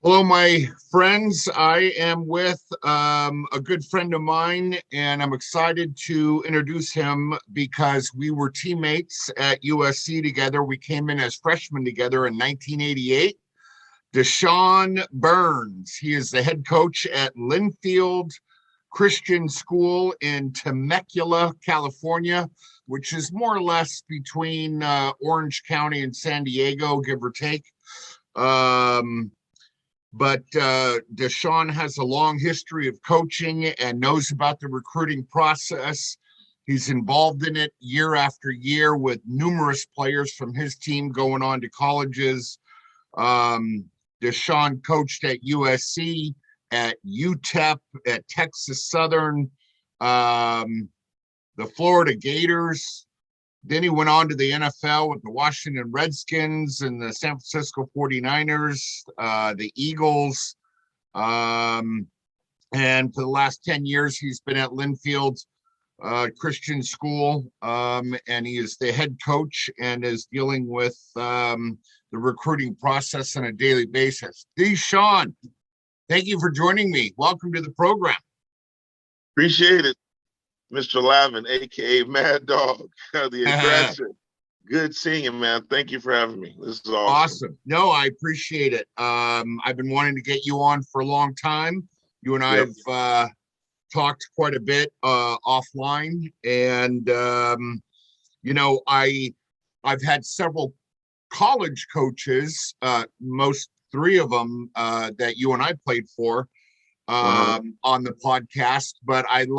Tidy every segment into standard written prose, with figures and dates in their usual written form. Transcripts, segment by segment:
Hello, my friends. I am with a good friend of mine, and I'm excited to introduce him because we were teammates at USC together. We came in as freshmen together in 1988. DeChon Burns. He is the head coach at Linfield Christian School in Temecula, California, which is more or less between Orange County and San Diego, give or take. But DeChon has a long history of coaching and knows about the recruiting process. He's involved in it year after year with numerous players from his team going on to colleges. DeChon coached at USC, at UTEP, at Texas Southern, the Florida Gators. Then he went on to the NFL with the Washington Redskins and the San Francisco 49ers, the Eagles. And for the last 10 years, he's been at Linfield Christian School, and he is the head coach and is dealing with the recruiting process on a daily basis. DeChon, thank you for joining me. Welcome to the program. Appreciate it. Mr. Lavin, aka Mad Dog, the aggressor. Good seeing you, man. Thank you for having me. This is awesome. No, I appreciate it. I've been wanting to get you on for a long time. You and I have talked quite a bit offline, and I've had several college coaches, most three of them that you and I played for. On the podcast, but I've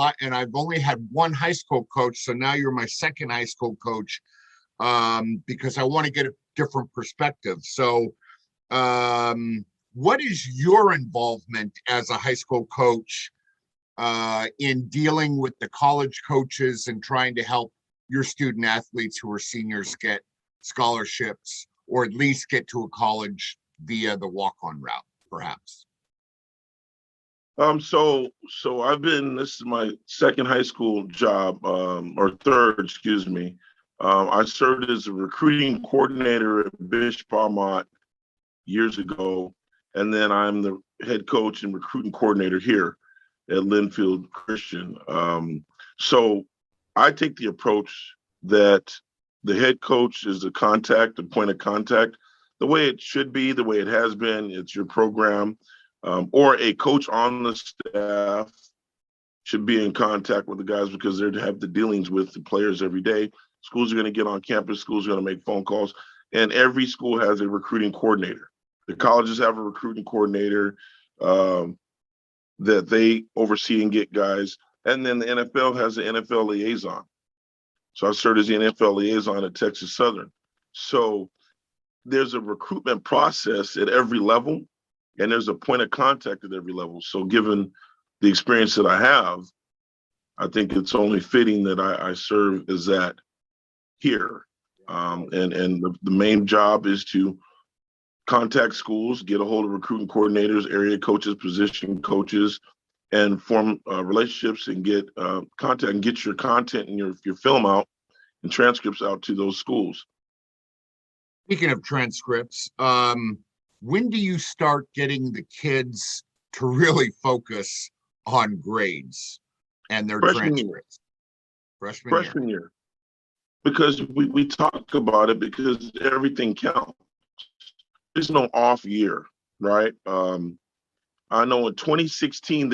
only had one high school coach, so now you're my second high school coach, because I want to get a different perspective. So what is your involvement as a high school coach in dealing with the college coaches and trying to help your student athletes who are seniors get scholarships or at least get to a college via the walk-on route, perhaps? So this is my second high school job, or third, excuse me. I served as a recruiting coordinator at Bishop Armont years ago, and then I'm the head coach and recruiting coordinator here at Linfield Christian. So I take the approach that the head coach is the point of contact, the way it should be, the way it has been. It's your program. Or a coach on the staff should be in contact with the guys because they have the dealings with the players every day. Schools are going to get on campus. Schools are going to make phone calls. And every school has a recruiting coordinator. The colleges have a recruiting coordinator that they oversee and get guys. And then the NFL has an NFL liaison. So I served as the NFL liaison at Texas Southern. So there's a recruitment process at every level. And there's a point of contact at every level. So given the experience that I have, I think it's only fitting that I serve as that here. And the main job is to contact schools, get a hold of recruiting coordinators, area coaches, position coaches, and form relationships and get contact and get your content and your film out and transcripts out to those schools. Speaking of transcripts, when do you start getting the kids to really focus on grades and their transcripts? Freshman year. Because we talk about it because everything counts. There's no off year, right? I know in 2016,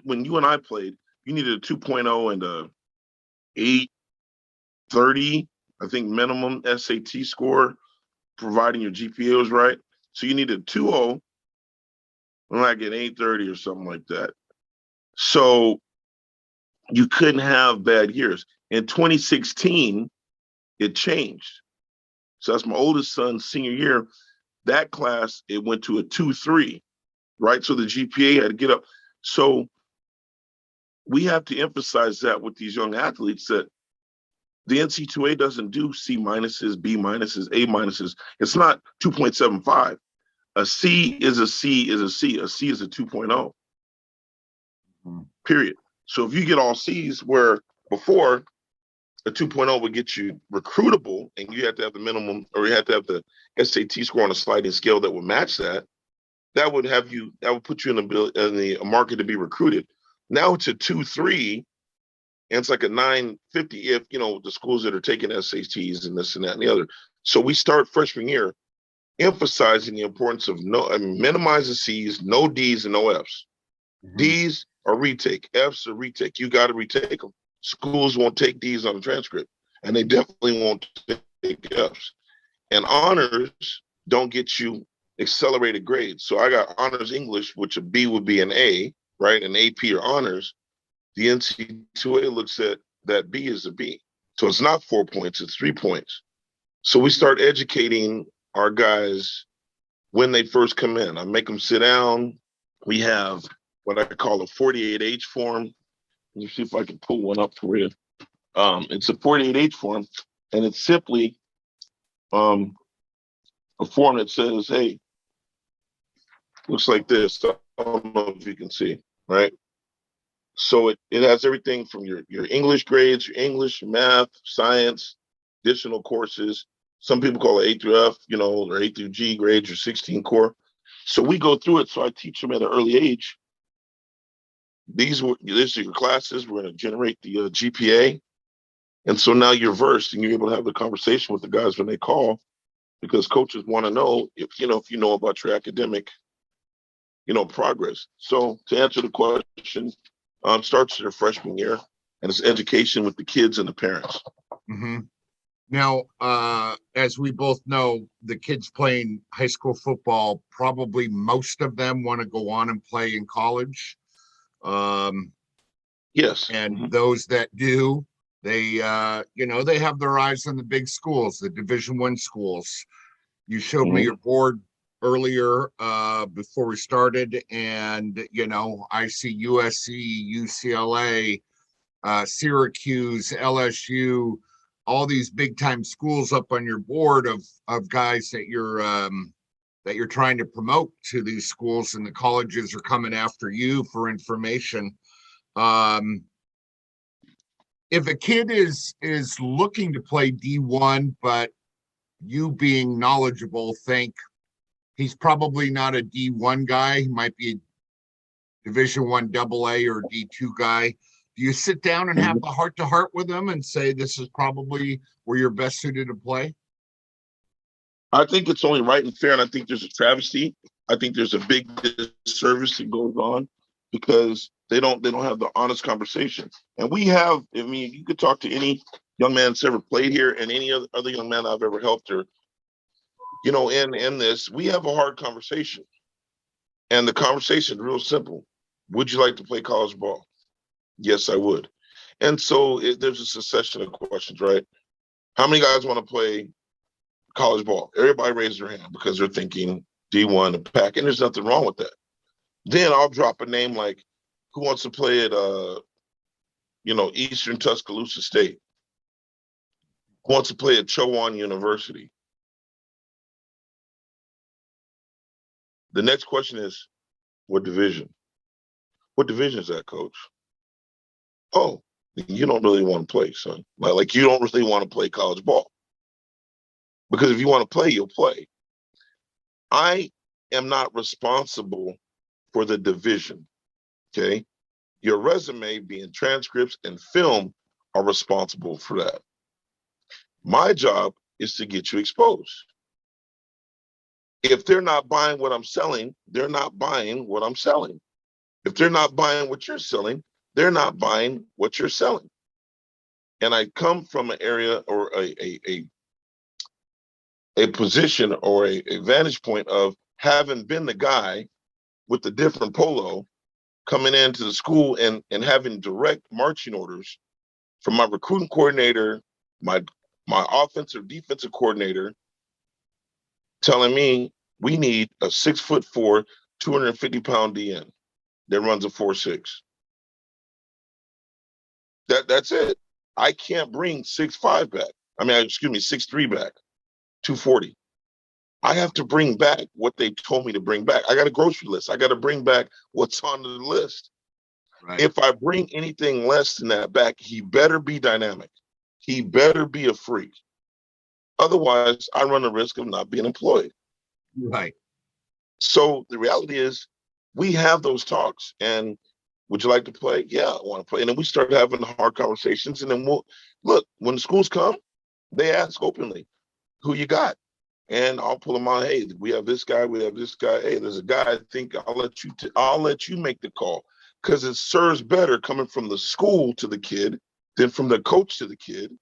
when you and I played, you needed a 2.0 and a 830, I think, minimum SAT score, providing your GPA was right. So you need a 2.0, like an 830 or something like that. So you couldn't have bad years. In 2016, it changed. So that's my oldest son's senior year. That class, it went to a 2.3, right? So the GPA had to get up. So we have to emphasize that with these young athletes that the NC2A doesn't do C minuses, B minuses, A minuses. It's not 2.75. A C is a C is a C. A C is a 2.0. Period. So if you get all C's, where before a 2.0 would get you recruitable and you have to have the minimum, or you have to have the SAT score on a sliding scale that would match that, that would put you in the market to be recruited. Now it's a 2-3, and it's like a 950 if, the schools that are taking SATs and this and that and the other. So we start freshman year emphasizing the importance of minimize the C's, no D's, and no F's. Mm-hmm. D's are retake, F's are retake. You got to retake them. Schools won't take D's on the transcript, and they definitely won't take F's. And honors don't get you accelerated grades. So I got honors English, which a B would be an A, right? An AP or honors. The NC2A looks at that B as a B. So it's not 4 points, it's 3 points. So we start educating our guys when they first come in. I make them sit down. We have what I call a 48H form. Let me see if I can pull one up for you. It's a 48H form, and it's simply a form that says, hey, looks like this. I don't know if you can see, right? So it has everything from your English grades, your English, math, science, additional courses. Some people call it A through F, or A through G grades, or 16 core. So we go through it. So I teach them at an early age. These are your classes. We're going to generate the GPA. And so now you're versed and you're able to have the conversation with the guys when they call, because coaches want to know if you know about your academic, progress. So to answer the question, starts their freshman year, and it's education with the kids and the parents. Mm-hmm. Now, as we both know, the kids playing high school football, probably most of them want to go on and play in college. Yes. And mm-hmm. Those that do, they have their eyes on the big schools, the Division I schools. You showed mm-hmm. me your board earlier before we started, and I see USC, UCLA, Syracuse, LSU, all these big time schools up on your board of guys that you're trying to promote to these schools, and the colleges are coming after you for information. If a kid is looking to play D1, but you being knowledgeable think he's probably not a D1 guy, he might be a Division I AA or D2 guy, do you sit down and have the heart-to-heart with them and say this is probably where you're best suited to play? I think it's only right and fair, and I think there's a travesty. I think there's a big disservice that goes on because they don't have the honest conversation. And we have, you could talk to any young man that's ever played here and any other young man I've ever helped, or in this, we have a hard conversation. And the conversation is real simple. Would you like to play college ball? Yes, I would. And so there's a succession of questions, right? How many guys want to play college ball? Everybody raises their hand because they're thinking D1 and PAC, and there's nothing wrong with that. Then I'll drop a name like, who wants to play at, Eastern Tuscaloosa State? Who wants to play at Chowan University? The next question is, what division? What division is that, coach? Oh, you don't really want to play, son. Like you don't really want to play college ball. Because if you want to play, you'll play. I am not responsible for the division, okay? Your resume, being transcripts and film, are responsible for that. My job is to get you exposed. If they're not buying what I'm selling, they're not buying what I'm selling. If they're not buying what you're selling, they're not buying what you're selling. And I come from an area or a position or a vantage point of having been the guy with the different polo coming into the school and having direct marching orders from my recruiting coordinator, my offensive defensive coordinator, telling me we need a 6'4", 250-pound DN that runs a 4.6. That's it. I can't bring 6'5" back. 6'3" back, 240. I have to bring back what they told me to bring back. I got a grocery list. I got to bring back what's on the list. Right. If I bring anything less than that back, he better be dynamic. He better be a freak. Otherwise, I run the risk of not being employed. Right. So the reality is we have those talks. And would you like to play? Yeah, I want to play. And then we start having hard conversations. And then we'll look, when the schools come, they ask openly, who you got? And I'll pull them out. Hey, we have this guy. We have this guy. Hey, there's a guy. I think I'll let you make the call, because it serves better coming from the school to the kid than from the coach to the kid.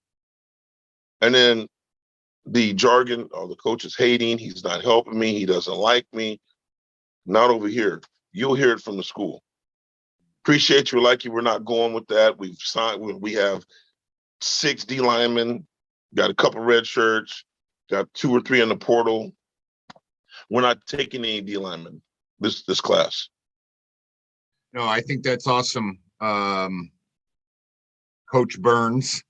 And then the jargon, oh, the coach is hating. He's not helping me. He doesn't like me. Not over here. You'll hear it from the school. Appreciate you, like you. We're not going with that. We've signed. We have 6 D linemen. Got a couple red shirts. Got 2 or 3 in the portal. We're not taking any D linemen this class. No, I think that's awesome. Coach Burns.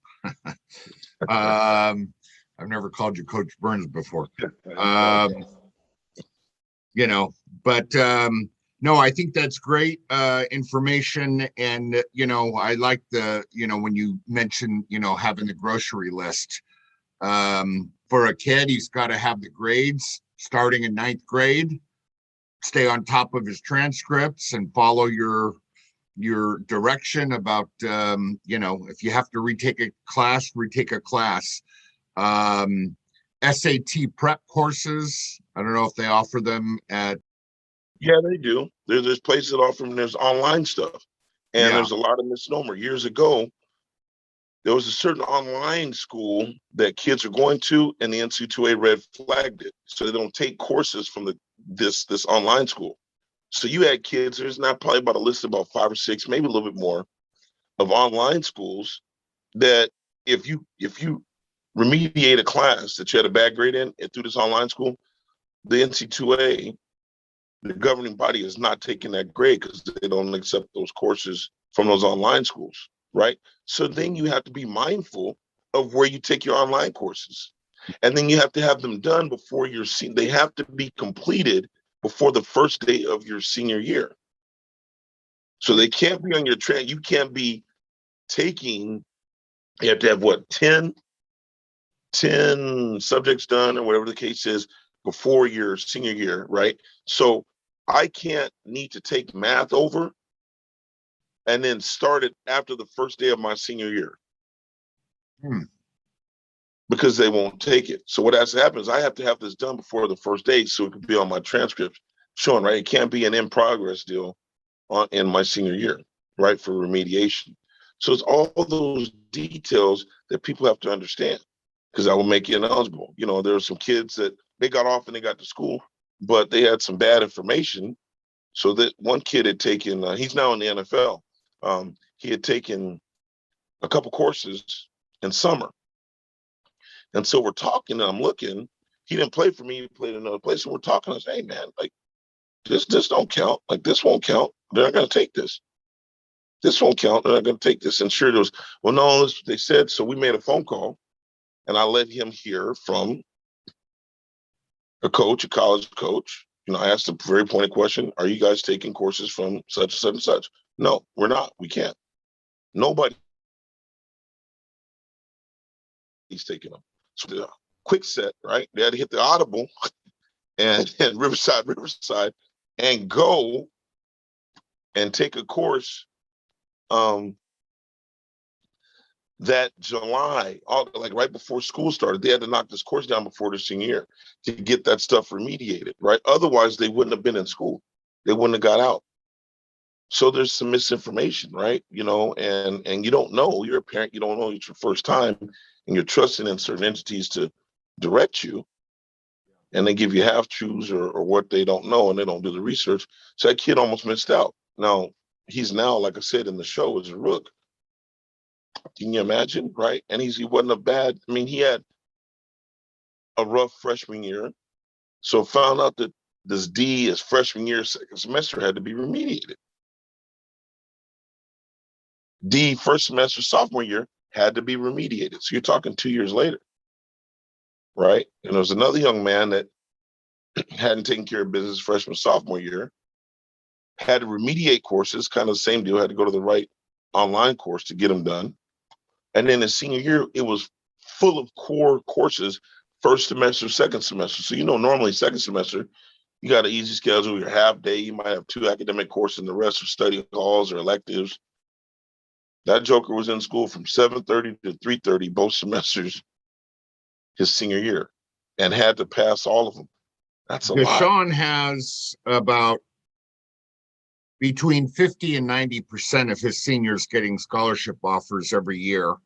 I've never called you Coach Burns before. You know, but no, I think that's great information. And, you know, I like the, you know, when you mentioned, you know, having the grocery list. For a kid, he's got to have the grades starting in 9th grade, stay on top of his transcripts and follow your direction about, you know, if you have to retake a class, retake a class. SAT prep courses. I don't know if they offer them at. Yeah, they do. There's places that offer them. There's online stuff. And there's a lot of misnomer. Years ago, there was a certain online school that kids are going to, and the NCAA red flagged it. So they don't take courses from this online school. So you had kids, there's not probably about a list of about 5 or 6, maybe a little bit more, of online schools that if you remediate a class that you had a bad grade in through this online school, the NCAA, the governing body, is not taking that grade because they don't accept those courses from those online schools, right? So then you have to be mindful of where you take your online courses. And then you have to have them done before they have to be completed before the first day of your senior year. So they can't be on your train. You can't be taking, you have to have what, 10 subjects done or whatever the case is before your senior year, right? So I can't need to take math over and then start it after the first day of my senior year. Because they won't take it. So what has to happen is I have to have this done before the first day so it can be on my transcript showing, right? It can't be an in progress deal in my senior year, right, for remediation. So it's all those details that people have to understand, because that will make you ineligible. You know, there are some kids that they got off and they got to school, but they had some bad information. So that one kid had taken, he's now in the NFL. He had taken a couple courses in summer. And so we're talking, and I'm looking. He didn't play for me. He played another place. And we're talking. I say, hey, man, like, this don't count. Like, this won't count. They're not going to take this. This won't count. They're not going to take this. And sure, there was, well, no, that's what they said. So we made a phone call, and I let him hear from a coach, a college coach. You know, I asked a very pointed question. Are you guys taking courses from such and such and such? No, we're not. We can't. Nobody. He's taking them. So the quick set, right? They had to hit the audible and Riverside, and go and take a course that July, like right before school started. They had to knock this course down before their senior year to get that stuff remediated, right? Otherwise, they wouldn't have been in school. They wouldn't have got out. So there's some misinformation, right? You know, and you don't know. You're a parent. You don't know. It's your first time, and you're trusting in certain entities to direct you, and they give you half truths or what they don't know, and they don't do the research. So that kid almost missed out. Now he's now, like I said in the show, as a rook. Can you imagine, right? And he wasn't a bad. I mean, he had a rough freshman year, so found out that this D, his freshman year, second semester, had to be remediated. D, first semester, sophomore year, had to be remediated. So you're talking 2 years later, right? And there was another young man that hadn't taken care of business freshman, sophomore year, had to remediate courses, kind of the same deal, had to go to the right online course to get them done. And then his senior year, it was full of core courses, first semester, second semester. So, you know, normally second semester, You got an easy schedule, your half day, you might have 2 academic courses and the rest are study halls or electives. That joker was in school from 7:30 to 3:30 both semesters his senior year and had to pass all of them. That's a lot. DeChon has about between 50 and 90% of his seniors getting scholarship offers every year.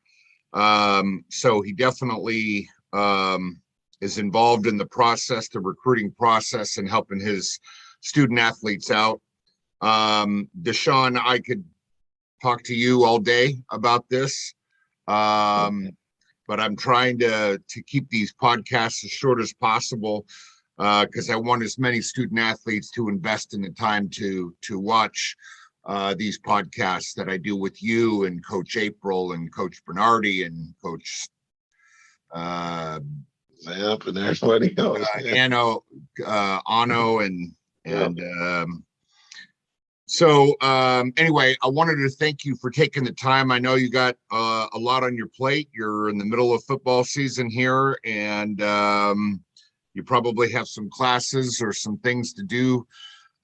So he definitely is involved in the process, the recruiting process, and helping his student athletes out. DeChon, I could talk to you all day about this. But I'm trying to keep these podcasts as short as possible because I want as many student athletes to invest in the time to watch these podcasts that I do with you and Coach April and Coach Bernardi and Coach Zap and everybody else. Ano and so anyway, I wanted to thank you for taking the time. I know you got a lot on your plate. You're in the middle of football season here, and you probably have some classes or some things to do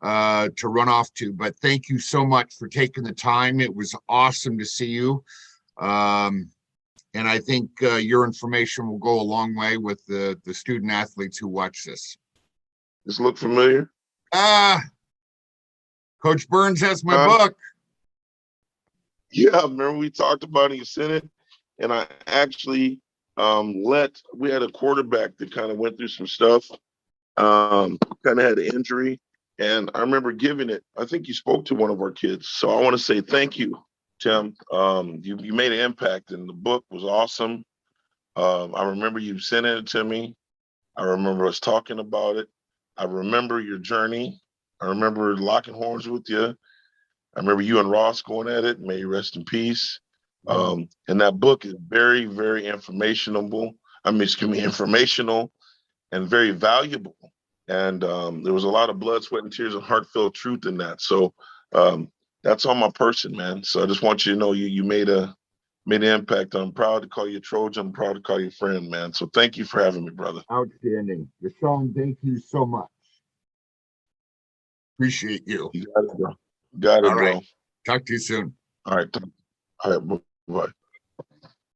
to run off to. But thank you so much for taking the time. It was awesome to see you. And I think your information will go a long way with the student athletes who watch this. Does this look familiar? Coach Burns has my book. Yeah, remember we talked about it, you sent it, and I actually we had a quarterback that kind of went through some stuff, kind of had an injury, and I remember giving it. I think you spoke to one of our kids, so I want to say thank you, Tim. You made an impact, and the book was awesome. I remember you sending it to me. I remember us talking about it. I remember your journey. I remember locking horns with you. I remember you and Ross going at it. May you rest in peace. And that book is very, very informational. Informational and very valuable. And there was a lot of blood, sweat, and tears and heartfelt truth in that. So that's on my person, man. So I just want you to know you made an impact. I'm proud to call you a Trojan. I'm proud to call you a friend, man. So thank you for having me, brother. Outstanding. DeChon, thank you so much. Appreciate you. You got it, bro. Got it, All right. bro. Talk to you soon. All right. All right. Bye.